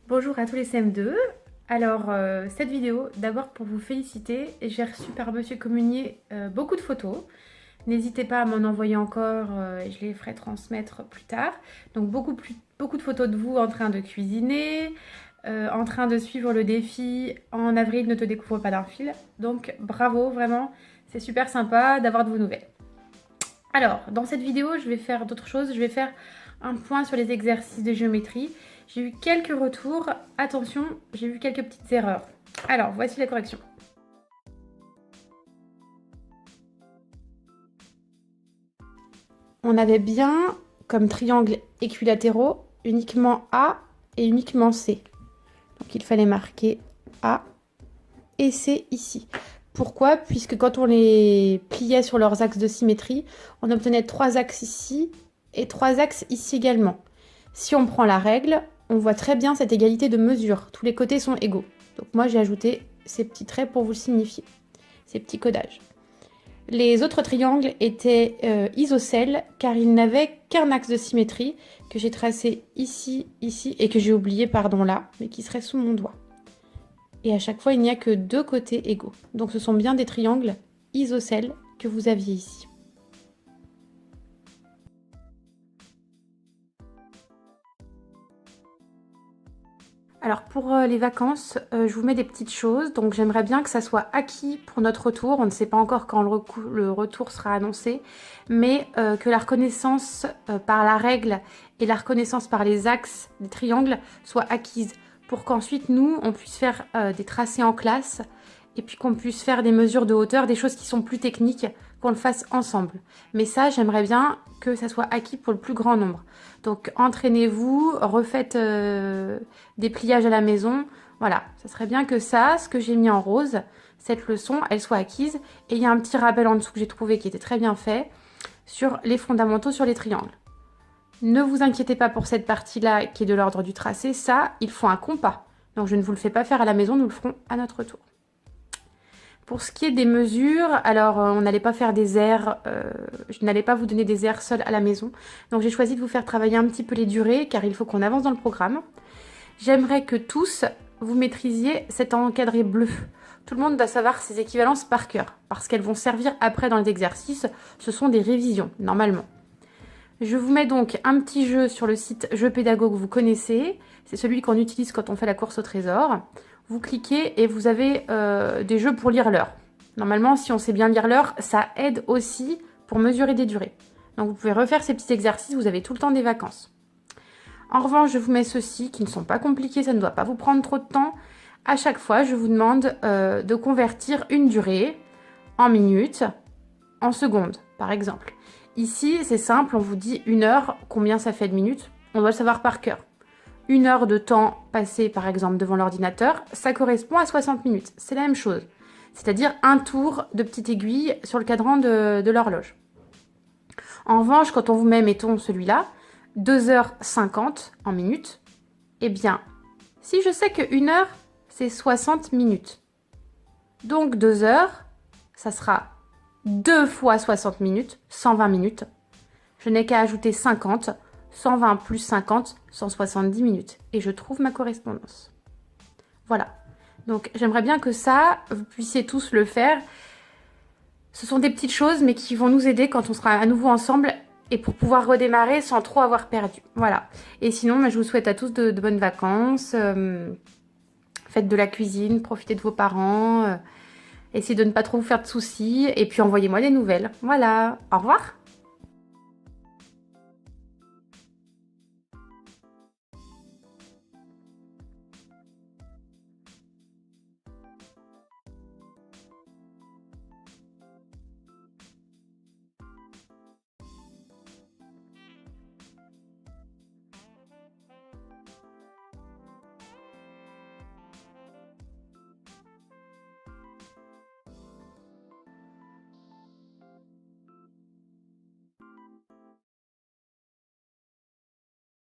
Bonjour à tous les CM2. Alors, cette vidéo, d'abord pour vous féliciter, j'ai reçu par Monsieur Communier beaucoup de photos. N'hésitez pas à m'en envoyer encore, je les ferai transmettre plus tard. Donc beaucoup de photos de vous en train de cuisiner, en train de suivre le défi En avril ne te découvre pas d'un fil. Donc bravo, vraiment, c'est super sympa d'avoir de vos nouvelles. Alors, dans cette vidéo, je vais faire d'autres choses. Je vais faire un point sur les exercices de géométrie. J'ai eu quelques retours. Attention, j'ai vu quelques petites erreurs. Alors, voici la correction. On avait bien comme triangle équilatéraux uniquement A et uniquement C. Donc, il fallait marquer A et C ici. Pourquoi? Puisque quand on les pliait sur leurs axes de symétrie, on obtenait 3 axes ici et 3 axes ici également. Si on prend la règle, on voit très bien cette égalité de mesure. Tous les côtés sont égaux. Donc moi, j'ai ajouté ces petits traits pour vous le signifier, ces petits codages. Les autres triangles étaient isocèles car ils n'avaient qu'un axe de symétrie que j'ai tracé ici, ici et que j'ai oublié, pardon, là, mais qui serait sous mon doigt. Et à chaque fois, il n'y a que 2 côtés égaux. Donc ce sont bien des triangles isocèles que vous aviez ici. Alors pour les vacances, je vous mets des petites choses. Donc j'aimerais bien que ça soit acquis pour notre retour. On ne sait pas encore quand le retour sera annoncé. Mais que la reconnaissance par la règle et la reconnaissance par les axes des triangles soient acquises. Pour qu'ensuite nous, on puisse faire des tracés en classe. Et puis qu'on puisse faire des mesures de hauteur, des choses qui sont plus techniques, qu'on le fasse ensemble. Mais ça, j'aimerais bien que ça soit acquis pour le plus grand nombre. Donc entraînez-vous, refaites des pliages à la maison. Voilà, ça serait bien que ça, ce que j'ai mis en rose, cette leçon, elle soit acquise. Et il y a un petit rappel en dessous que j'ai trouvé qui était très bien fait sur les fondamentaux sur les triangles. Ne vous inquiétez pas pour cette partie-là qui est de l'ordre du tracé. Ça, il faut un compas. Donc je ne vous le fais pas faire à la maison, nous le ferons à notre tour. Pour ce qui est des mesures, alors on n'allait pas faire des aires, je n'allais pas vous donner des aires seules à la maison. Donc j'ai choisi de vous faire travailler un petit peu les durées car il faut qu'on avance dans le programme. J'aimerais que tous, vous maîtrisiez cet encadré bleu. Tout le monde doit savoir ces équivalences par cœur parce qu'elles vont servir après dans les exercices. Ce sont des révisions, normalement. Je vous mets donc un petit jeu sur le site Jeux Pédago que vous connaissez. C'est celui qu'on utilise quand on fait la course au trésor. Vous cliquez et vous avez des jeux pour lire l'heure. Normalement, si on sait bien lire l'heure, ça aide aussi pour mesurer des durées. Donc vous pouvez refaire ces petits exercices, vous avez tout le temps des vacances. En revanche, je vous mets ceux-ci qui ne sont pas compliqués, ça ne doit pas vous prendre trop de temps. À chaque fois, je vous demande de convertir une durée en minutes, en secondes, par exemple. Ici, c'est simple, on vous dit 1 heure, combien ça fait de minutes? On doit le savoir par cœur. 1 heure de temps passé, par exemple, devant l'ordinateur, ça correspond à 60 minutes. C'est la même chose. C'est-à-dire un tour de petite aiguille sur le cadran de l'horloge. En revanche, quand on vous met, mettons celui-là, 2h50 en minutes, eh bien, si je sais que 1 heure, c'est 60 minutes. Donc 2 heures, ça sera 2 fois 60 minutes, 120 minutes. Je n'ai qu'à ajouter 50, 120 plus 50, 170 minutes. Et je trouve ma correspondance. Voilà. Donc j'aimerais bien que ça, vous puissiez tous le faire. Ce sont des petites choses, mais qui vont nous aider quand on sera à nouveau ensemble et pour pouvoir redémarrer sans trop avoir perdu. Voilà. Et sinon, je vous souhaite à tous de bonnes vacances. Faites de la cuisine, profitez de vos parents. Essayez de ne pas trop vous faire de soucis. Et puis envoyez-moi des nouvelles. Voilà. Au revoir.